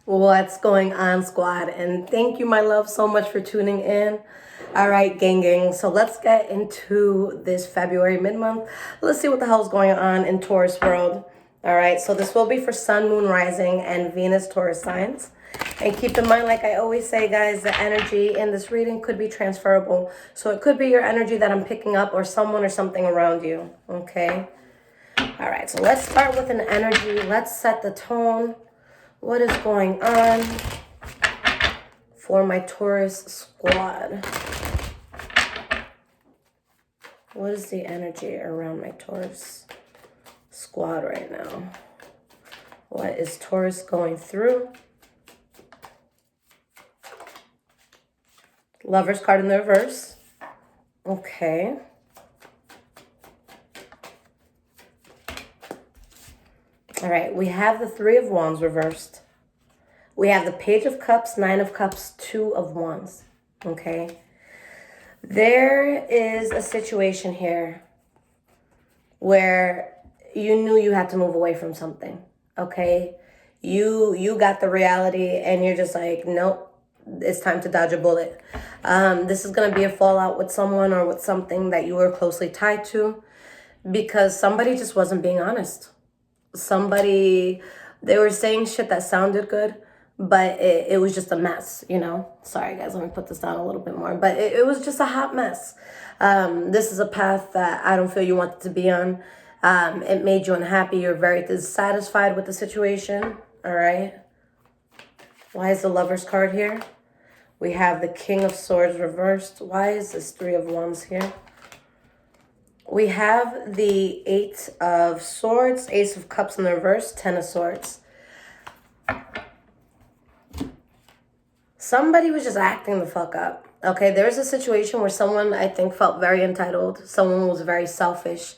What's going on, squad? And thank you, my love, so much for tuning in. All right, gang. So let's get into this February mid-month. Let's see what the hell's going on in Taurus world. All right, so this will be for Sun, Moon, Rising, and Venus Taurus signs. And keep in mind, like I always say, guys, the energy in this reading could be transferable. So it could be your energy that I'm picking up or someone or something around you, okay? All right, so let's start with an energy. Let's set the tone. What is going on for my Taurus squad? What is the energy around my Taurus squad right now? What is Taurus going through? Lover's card in the reverse. Okay. All right, we have the Three of Wands reversed. We have the Page of Cups, Nine of Cups, Two of Wands. Okay. There is a situation here where you knew you had to move away from something. Okay. You got the reality and you're just like, nope, it's time to dodge a bullet. This is going to be a fallout with someone or with something that you were closely tied to because somebody just wasn't being honest. They were saying shit that sounded good, but it was just a mess, you know? Sorry, guys, let me put this down a little bit more. But it was just a hot mess. This is a path that I don't feel you wanted to be on. It made you unhappy. You're very dissatisfied with the situation, all right? Why is the Lover's card here? We have the King of Swords reversed. Why is this Three of Wands here? We have the Eight of Swords, Ace of Cups in the reverse, Ten of Swords. Somebody was just acting the fuck up. Okay, there's a situation where someone, I think, felt very entitled. Someone was very selfish.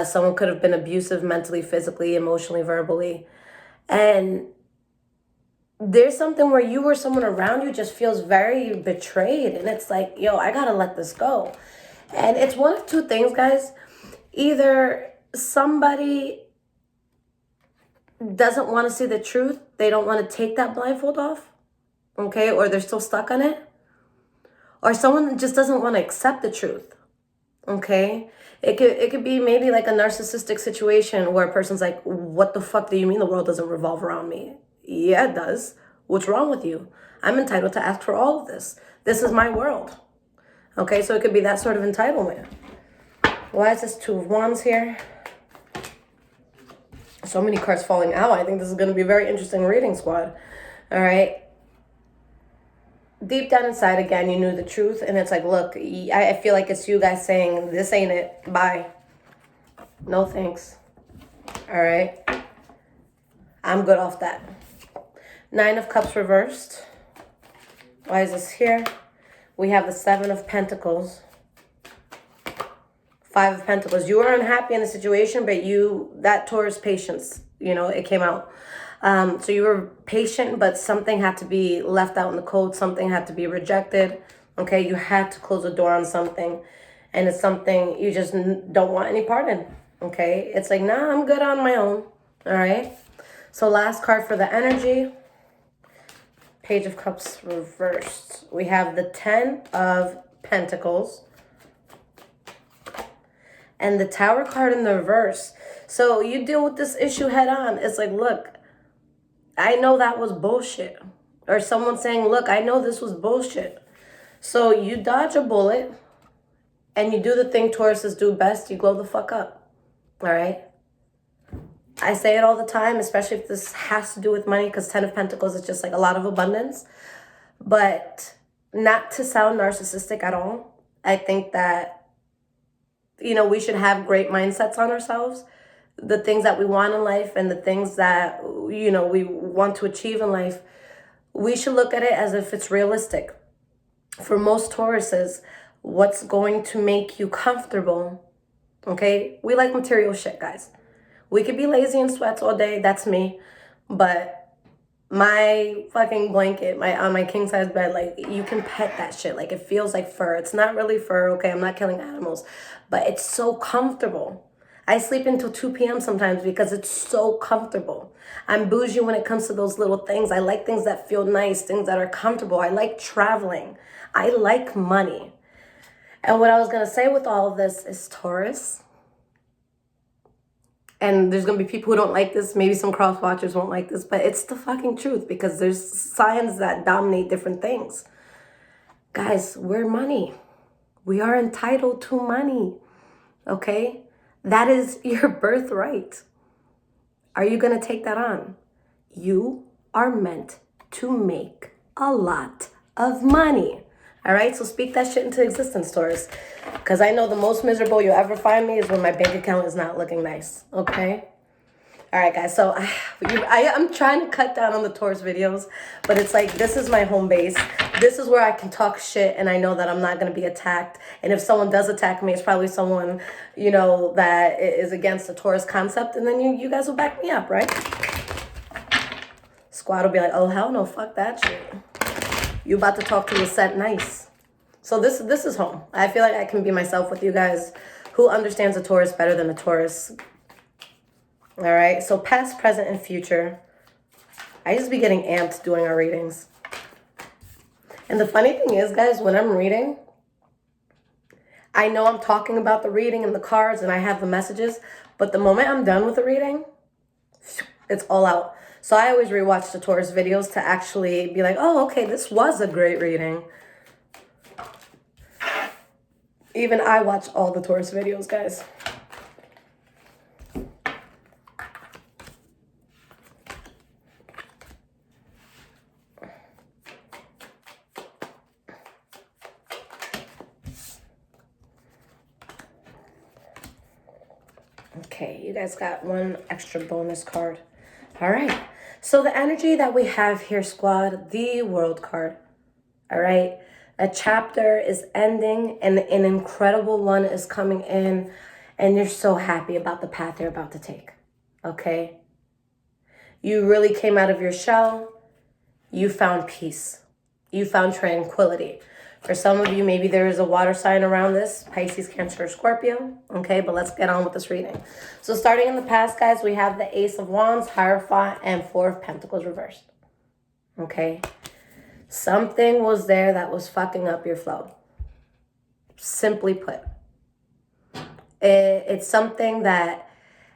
Someone could have been abusive mentally, physically, emotionally, verbally. And there's something where you or someone around you just feels very betrayed. And it's like, yo, I gotta let this go. And it's one of two things, guys. Either somebody doesn't want to see the truth. They don't want to take that blindfold off. Okay? Or they're still stuck on it. Or someone just doesn't want to accept the truth. Okay? It could be maybe like a narcissistic situation where a person's like, what the fuck do you mean the world doesn't revolve around me? Yeah, it does. What's wrong with you? I'm entitled to ask for all of this. This is my world. Okay, so it could be that sort of entitlement. Why is this Two of Wands here? So many cards falling out. I think this is going to be a very interesting reading, squad. All right. Deep down inside, again, you knew the truth. And it's like, look, I feel like it's you guys saying, this ain't it. Bye. No thanks. All right. I'm good off that. Nine of Cups reversed. Why is this here? We have the Seven of Pentacles. Five of Pentacles. You were unhappy in the situation, but that Taurus patience, it came out. So you were patient, but something had to be left out in the cold. Something had to be rejected. Okay, you had to close the door on something. And it's something you just don't want any part in. Okay, it's like, nah, I'm good on my own. All right. So last card for the energy. Page of Cups reversed. We have the Ten of Pentacles. And the Tower card in the reverse. So you deal with this issue head on. It's like, look, I know that was bullshit. Or someone saying, look, I know this was bullshit. So you dodge a bullet and you do the thing Tauruses do best. You glow the fuck up. All right? I say it all the time, especially if this has to do with money, because Ten of Pentacles is just like a lot of abundance. But not to sound narcissistic at all. I think that, we should have great mindsets on ourselves. The things that we want in life and the things that, we want to achieve in life, we should look at it as if it's realistic. For most Tauruses, what's going to make you comfortable, okay? We like material shit, guys. We could be lazy in sweats all day. That's me. But my fucking blanket, on my king size bed, like, you can pet that shit. Like, it feels like fur. It's not really fur, okay? I'm not killing animals. But it's so comfortable. I sleep until 2 p.m. sometimes because it's so comfortable. I'm bougie when it comes to those little things. I like things that feel nice, things that are comfortable. I like traveling. I like money. And what I was going to say with all of this is, Taurus, and there's going to be people who don't like this, maybe some cross watchers won't like this, but it's the fucking truth, because there's signs that dominate different things. Guys, we're money. We are entitled to money, okay? That is your birthright. Are you going to take that on? You are meant to make a lot of money. All right, so speak that shit into existence, Taurus. Because I know the most miserable you'll ever find me is when my bank account is not looking nice, okay? All right, guys, so I'm trying to cut down on the Taurus videos, but it's like, this is my home base. This is where I can talk shit, and I know that I'm not going to be attacked. And if someone does attack me, it's probably someone, you know, that is against the Taurus concept, and then you guys will back me up, right? Squad will be like, oh, hell no, fuck that shit. You about to talk to Lisette nice. So this is home. I feel like I can be myself with you guys. Who understands a Taurus better than a Taurus? All right, so past, present, and future. I just be getting amped doing our readings. And the funny thing is, guys, when I'm reading, I know I'm talking about the reading and the cards and I have the messages, but the moment I'm done with the reading, it's all out. So I always rewatch the Taurus videos to actually be like, oh, okay, this was a great reading. Even I watch all the Taurus videos, guys. Okay, you guys got one extra bonus card. All right. So the energy that we have here, squad, the World card. All right. A chapter is ending and an incredible one is coming in, and you're so happy about the path you're about to take. Okay. You really came out of your shell. You found peace. You found tranquility. For some of you, maybe there is a water sign around this, Pisces, Cancer, or Scorpio. Okay, but let's get on with this reading. So starting in the past, guys, we have the Ace of Wands, Hierophant, and Four of Pentacles reversed. Okay. Something was there that was fucking up your flow. Simply put. It's something that,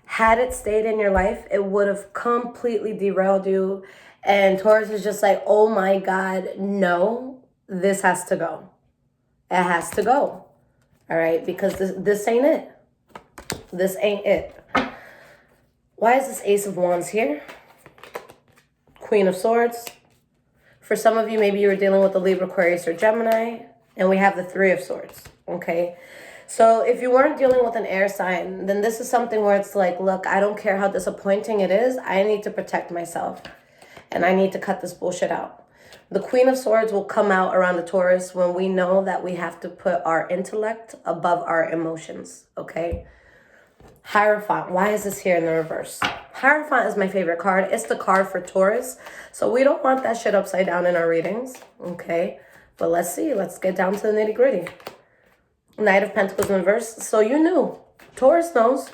had it stayed in your life, it would have completely derailed you. And Taurus is just like, oh my God, no. This has to go. It has to go. All right? Because this ain't it. This ain't it. Why is this Ace of Wands here? Queen of Swords. For some of you, maybe you were dealing with the Libra, Aquarius, or Gemini. And we have the Three of Swords. Okay? So if you weren't dealing with an air sign, then this is something where it's like, look, I don't care how disappointing it is. I need to protect myself. And I need to cut this bullshit out. The Queen of Swords will come out around the Taurus when we know that we have to put our intellect above our emotions, okay? Hierophant, why is this here in the reverse? Hierophant is my favorite card. It's the card for Taurus, so we don't want that shit upside down in our readings, okay? But let's see. Let's get down to the nitty-gritty. Knight of Pentacles in reverse. So you knew. Taurus knows.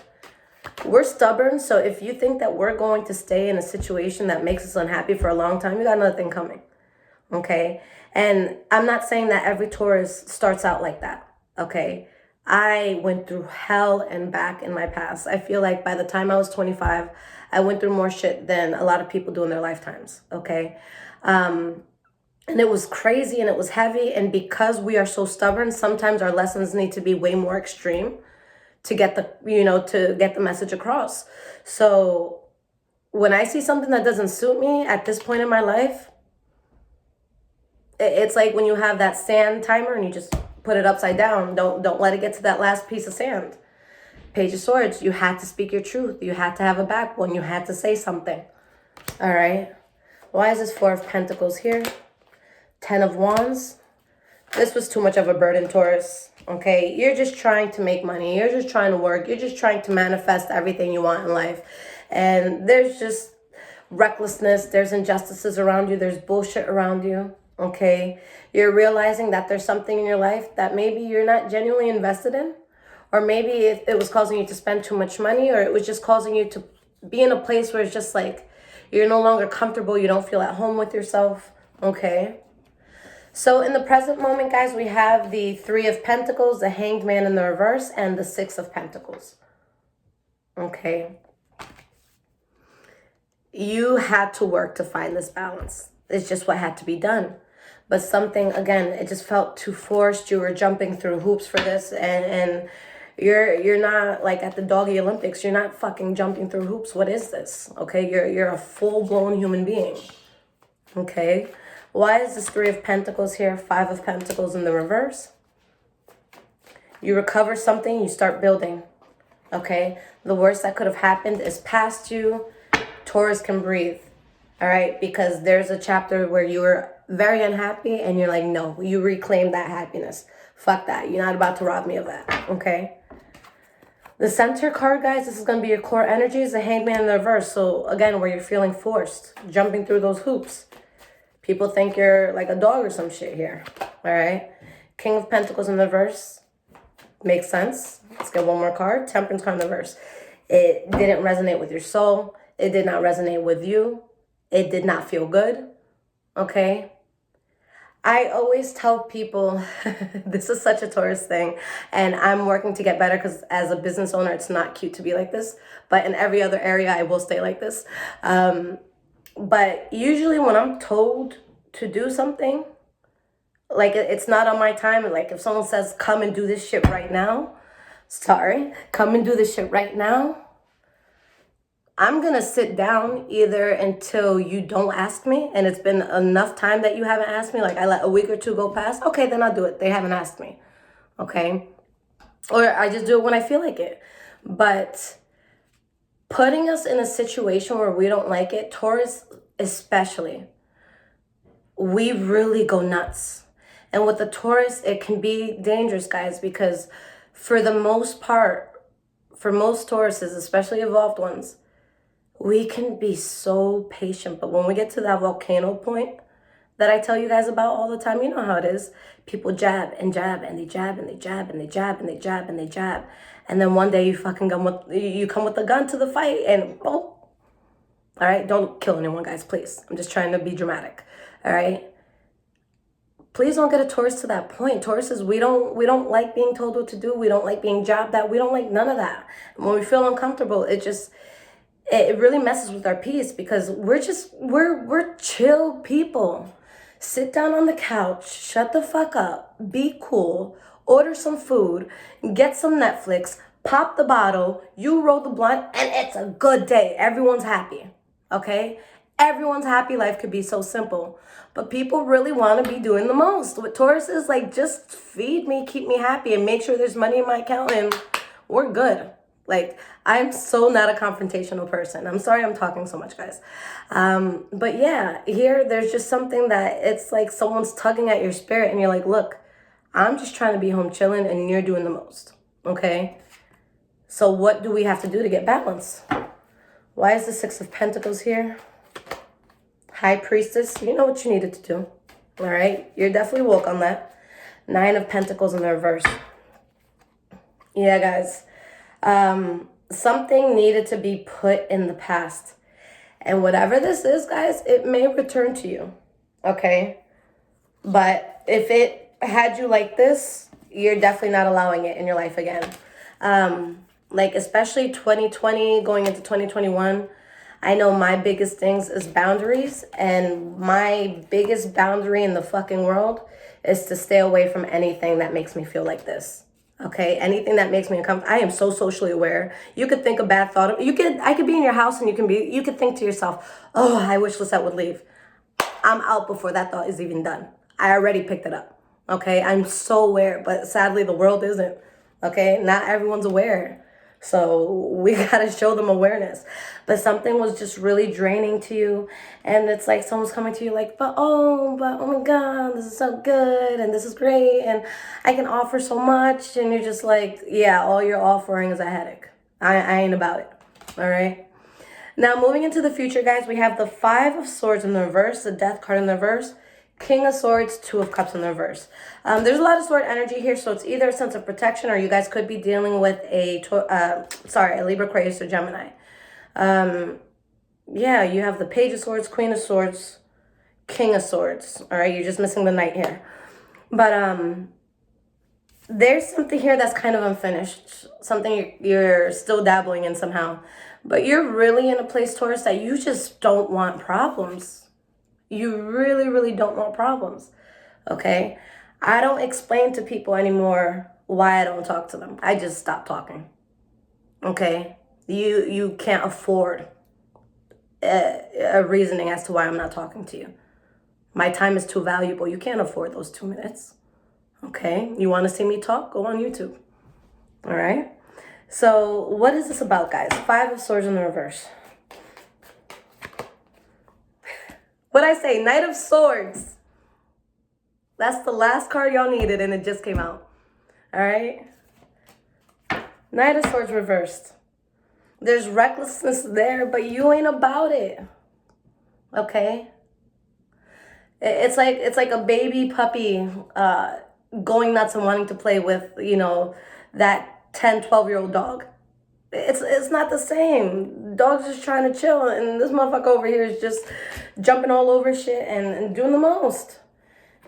We're stubborn, so if you think that we're going to stay in a situation that makes us unhappy for a long time, you got another thing coming. Okay, and I'm not saying that every Taurus starts out like that, okay? I went through hell and back in my past. I feel like by the time I was 25, I went through more shit than a lot of people do in their lifetimes, okay? And it was crazy and it was heavy, and because we are so stubborn, sometimes our lessons need to be way more extreme to get the message across. So when I see something that doesn't suit me at this point in my life, it's like when you have that sand timer and you just put it upside down. Don't let it get to that last piece of sand. Page of Swords, you had to speak your truth. You had to have a backbone. You had to say something. All right. Why is this Four of Pentacles here? Ten of Wands. This was too much of a burden, Taurus. Okay. You're just trying to make money. You're just trying to work. You're just trying to manifest everything you want in life. And there's just recklessness. There's injustices around you. There's bullshit around you. Okay, you're realizing that there's something in your life that maybe you're not genuinely invested in, Or maybe it was causing you to spend too much money, or it was just causing you to be in a place where it's just like you're no longer comfortable, you don't feel at home with yourself, okay? So in the present moment, guys, we have the Three of Pentacles, the Hanged Man in the reverse, and the Six of Pentacles, okay? You had to work to find this balance. It's just what had to be done. But something, again, it just felt too forced. You were jumping through hoops for this, and you're not like at the doggy Olympics. You're not fucking jumping through hoops. What is this? Okay, you're a full-blown human being. Okay, why is this Three of Pentacles here? Five of Pentacles in the reverse. You recover something, you start building. Okay, the worst that could have happened is past you. Taurus can breathe. All right, because there's a chapter where you were very unhappy and you're like, no, you reclaim that happiness. Fuck that. You're not about to rob me of that. Okay. The center card, guys, this is going to be your core energies, the Hanged Man in the reverse. So again, where you're feeling forced, jumping through those hoops. People think you're like a dog or some shit here. All right. King of Pentacles in the reverse. Makes sense. Let's get one more card. Temperance card in the reverse. It didn't resonate with your soul. It did not resonate with you. It did not feel good. Okay. I always tell people, this is such a Taurus thing, and I'm working to get better because as a business owner, it's not cute to be like this. But in every other area, I will stay like this. But usually when I'm told to do something, like it's not on my time. Like if someone says, come and do this shit right now, come and do this shit right now. I'm going to sit down either until you don't ask me and it's been enough time that you haven't asked me. Like I let a week or two go past. Okay, then I'll do it. They haven't asked me. Okay. Or I just do it when I feel like it. But putting us in a situation where we don't like it, Taurus especially, we really go nuts. And with the Taurus, it can be dangerous, guys, because for the most part, for most Tauruses, especially evolved ones, we can be so patient. But when we get to that volcano point that I tell you guys about all the time, you know how it is. People jab and jab and they jab and they jab and they jab and they jab and they jab. And then one day you come with a gun to the fight and boom. All right, don't kill anyone, guys, please. I'm just trying to be dramatic. All right. Please don't get a Taurus to that point. Tauruses, we don't like being told what to do. We don't like being jabbed at. We don't like none of that. And when we feel uncomfortable, it really messes with our peace because we're chill people. Sit down on the couch, shut the fuck up, be cool, order some food, get some Netflix, pop the bottle, you roll the blunt, and it's a good day. Everyone's happy, okay? Everyone's happy. Life could be so simple. But people really want to be doing the most. With Taurus is like, just feed me, keep me happy, and make sure there's money in my account, and we're good. Like, I'm so not a confrontational person. I'm sorry I'm talking so much, guys. But yeah, here, there's just something that it's like someone's tugging at your spirit and you're like, look, I'm just trying to be home chilling and you're doing the most, okay? So what do we have to do to get balance? Why is the Six of Pentacles here? High Priestess, you know what you needed to do, all right? You're definitely woke on that. Nine of Pentacles in the reverse. Yeah, guys. Something needed to be put in the past. And whatever this is, guys, it may return to you. Okay? But if it had you like this, you're definitely not allowing it in your life again. Like especially 2020 going into 2021, I know my biggest things is boundaries. And my biggest boundary in the fucking world is to stay away from anything that makes me feel like this. Okay, anything that makes me uncomfortable. I am so socially aware. You could think a bad thought. I could be in your house and you could think to yourself, oh, I wish Lisette would leave. I'm out before that thought is even done. I already picked it up. Okay, I'm so aware, but sadly the world isn't. Okay, not everyone's aware. So we gotta show them awareness. But something was just really draining to you. And it's like someone's coming to you like, but oh my God, this is so good. And this is great. And I can offer so much. And you're just like, yeah, all you're offering is a headache. I ain't about it. All right. Now moving into the future, guys, we have the Five of Swords in the reverse, the Death card in the reverse. King of Swords, Two of Cups in the reverse. There's a lot of sword energy here, so it's either a sense of protection or you guys could be dealing with a Libra, Aquarius, or Gemini. Yeah, you have the Page of Swords, Queen of Swords, King of Swords. All right, you're just missing the Knight here. But there's something here that's kind of unfinished, something you're still dabbling in somehow. But you're really in a place, Taurus, that you just don't want problems. You really, really don't want problems, okay? I don't explain to people anymore why I don't talk to them. I just stop talking, okay? You can't afford a reasoning as to why I'm not talking to you. My time is too valuable. You can't afford those 2 minutes, okay? You want to see me talk? Go on YouTube, all right? So what is this about, guys? Five of Swords in the reverse. What'd I say? Knight of Swords. That's the last card y'all needed, and it just came out. All right? Knight of Swords reversed. There's recklessness there, but you ain't about it. Okay? It's like a baby puppy going nuts and wanting to play with, you know, that 10, 12-year-old dog. It's not the same. Dog's just trying to chill, and this motherfucker over here is just jumping all over shit and doing the most.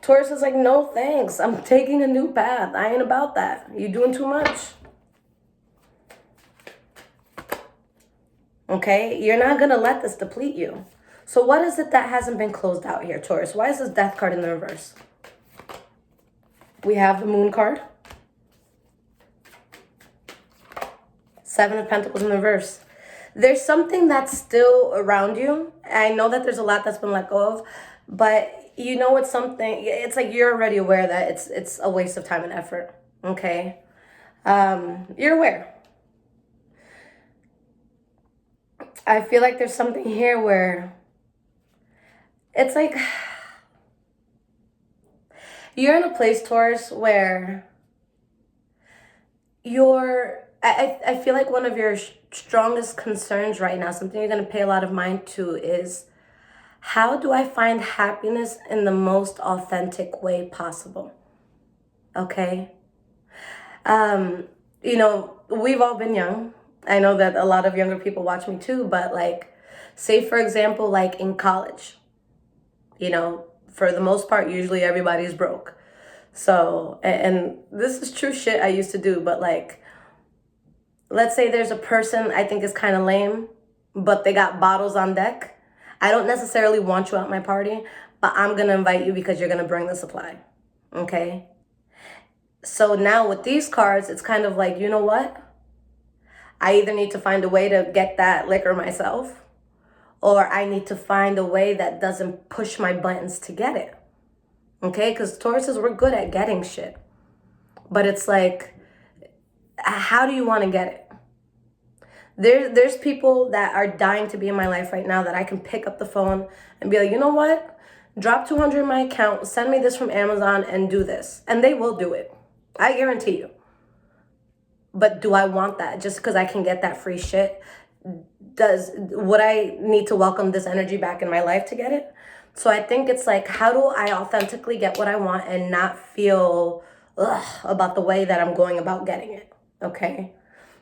Taurus is like, no thanks. I'm taking a new path. I ain't about that. You doing too much. Okay? You're not going to let this deplete you. So what is it that hasn't been closed out here, Taurus? Why is this Death card in the reverse? We have the Moon card. Seven of Pentacles in the reverse. There's something that's still around you. I know that there's a lot that's been let go of, but you know it's something. It's like you're already aware that it's a waste of time and effort. Okay, you're aware. I feel like there's something here where it's like you're in a place, Taurus, where I feel like one of your strongest concerns right now, something you're going to pay a lot of mind to, is how do I find happiness in the most authentic way possible? Okay? You know, we've all been young. I know that a lot of younger people watch me too, but like, say for example, like in college, you know, for the most part, usually everybody's broke. So, and this is true shit I used to do, but like, let's say there's a person I think is kind of lame, but they got bottles on deck. I don't necessarily want you at my party, but I'm going to invite you because you're going to bring the supply. Okay? So now with these cards, it's kind of like, you know what? I either need to find a way to get that liquor myself, or I need to find a way that doesn't push my buttons to get it. Okay? Because Tauruses, we're good at getting shit. But it's like, how do you want to get it? There's people that are dying to be in my life right now that I can pick up the phone and be like, you know what? Drop $200 in my account, send me this from Amazon, and do this. And they will do it. I guarantee you. But do I want that just because I can get that free shit? Would I need to welcome this energy back in my life to get it? So I think it's like, how do I authentically get what I want and not feel about the way that I'm going about getting it? Okay?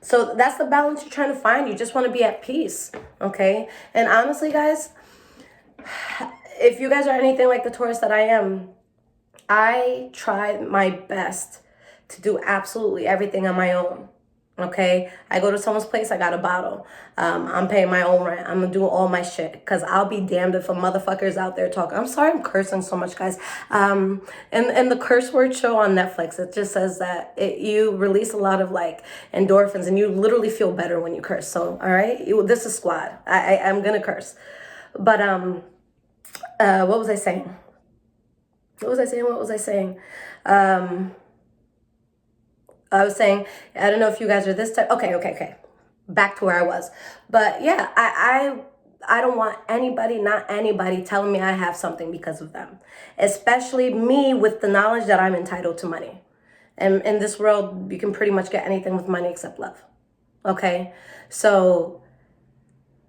So that's the balance you're trying to find. You just want to be at peace, okay? And honestly, guys, if you guys are anything like the Taurus that I am, I try my best to do absolutely everything on my own, okay? I go to someone's place, I got a bottle. I'm paying my own rent. I'm gonna do all my shit because I'll be damned if a motherfucker's out there talking. I'm sorry I'm cursing so much, guys. And the curse word show on Netflix, it just says that you release a lot of like endorphins and you literally feel better when you curse. So, all right, this is squad. I'm gonna curse. But what was I saying? I was saying, I don't know if you guys are this type. Okay. Back to where I was. But yeah, I don't want anybody, not anybody, telling me I have something because of them. Especially me with the knowledge that I'm entitled to money. And in this world, you can pretty much get anything with money except love. Okay? So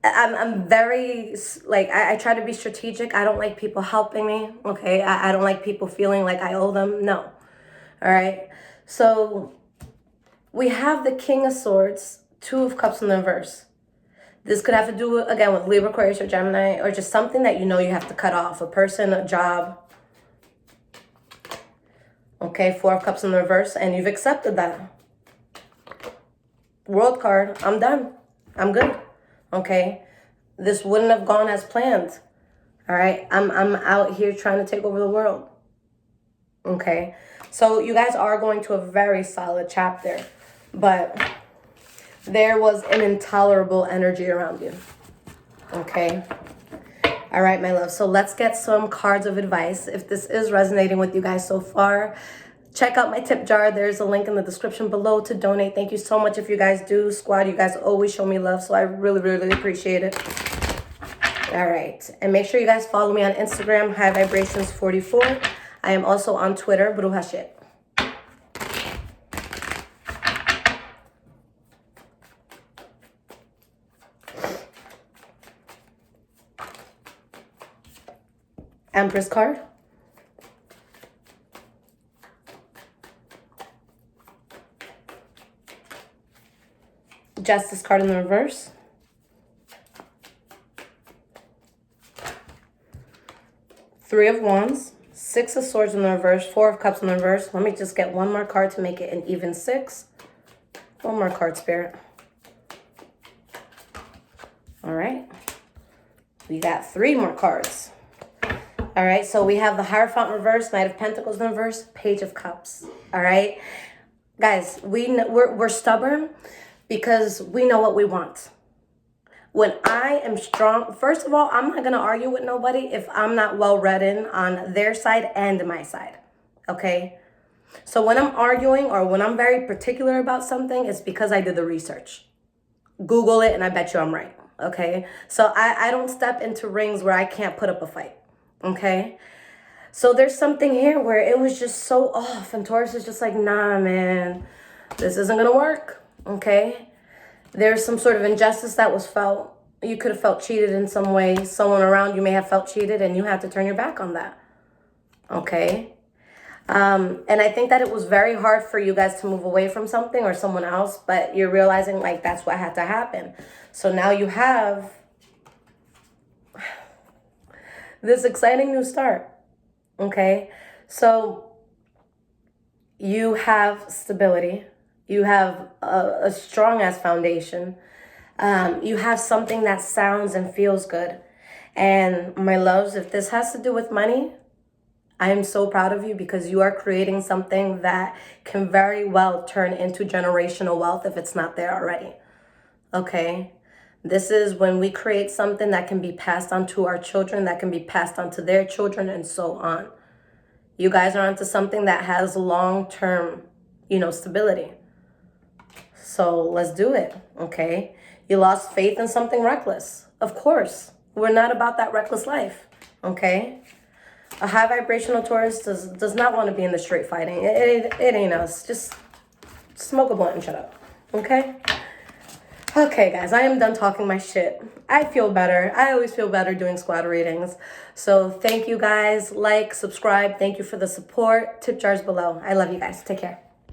I'm very, like, I try to be strategic. I don't like people helping me, okay? I don't like people feeling like I owe them. No. All right? So we have the King of Swords, Two of Cups in the reverse. This could have to do, again, with Libra, Aquarius, or Gemini, or just something that you know you have to cut off. A person, a job. Okay, Four of Cups in the reverse, and you've accepted that. World card, I'm done. I'm good. Okay, this wouldn't have gone as planned. All right, I'm out here trying to take over the world. Okay, so you guys are going to a very solid chapter, but there was an intolerable energy around you. Okay. All right, my love. So let's get some cards of advice. If this is resonating with you guys so far, check out my tip jar. There's a link in the description below to donate. Thank you so much if you guys do. Squad, you guys always show me love, so I really, really appreciate it. All right. And make sure you guys follow me on Instagram, High Vibrations 44. I am also on Twitter, Bruja Shit. Empress card. Justice card in the reverse. Three of Wands. Six of Swords in the reverse. Four of Cups in the reverse. Let me just get one more card to make it an even six. One more card, Spirit. All right. We got three more cards. All right, so we have the Hierophant reverse, Knight of Pentacles in reverse, Page of Cups. All right, guys, we're stubborn because we know what we want. When I am strong, first of all, I'm not gonna argue with nobody if I'm not well read in on their side and my side. Okay, so when I'm arguing or when I'm very particular about something, it's because I did the research. Google it, and I bet you I'm right. Okay, so I don't step into rings where I can't put up a fight. Okay, so there's something here where it was just so off, and Taurus is just like, nah, man, this isn't gonna work. Okay, there's some sort of injustice that was felt. You could have felt cheated in some way. Someone around you may have felt cheated, and you had to turn your back on that. Okay, and I think that it was very hard for you guys to move away from something or someone else, but you're realizing like that's what had to happen. So now you have this exciting new start. Okay, so you have stability, you have a strong ass foundation, you have something that sounds and feels good. And my loves, if this has to do with money, I am so proud of you because you are creating something that can very well turn into generational wealth if it's not there already. Okay, this is when we create something that can be passed on to our children, that can be passed on to their children, and so on. You guys are onto something that has long-term, stability. So let's do it, okay? You lost faith in something reckless. Of course, we're not about that reckless life, okay? A high vibrational Taurus does not want to be in the street fighting. It ain't us. Just smoke a blunt and shut up, okay? Okay, guys, I am done talking my shit. I feel better. I always feel better doing squad readings. So thank you guys. Like, subscribe. Thank you for the support. Tip jars below. I love you guys. Take care.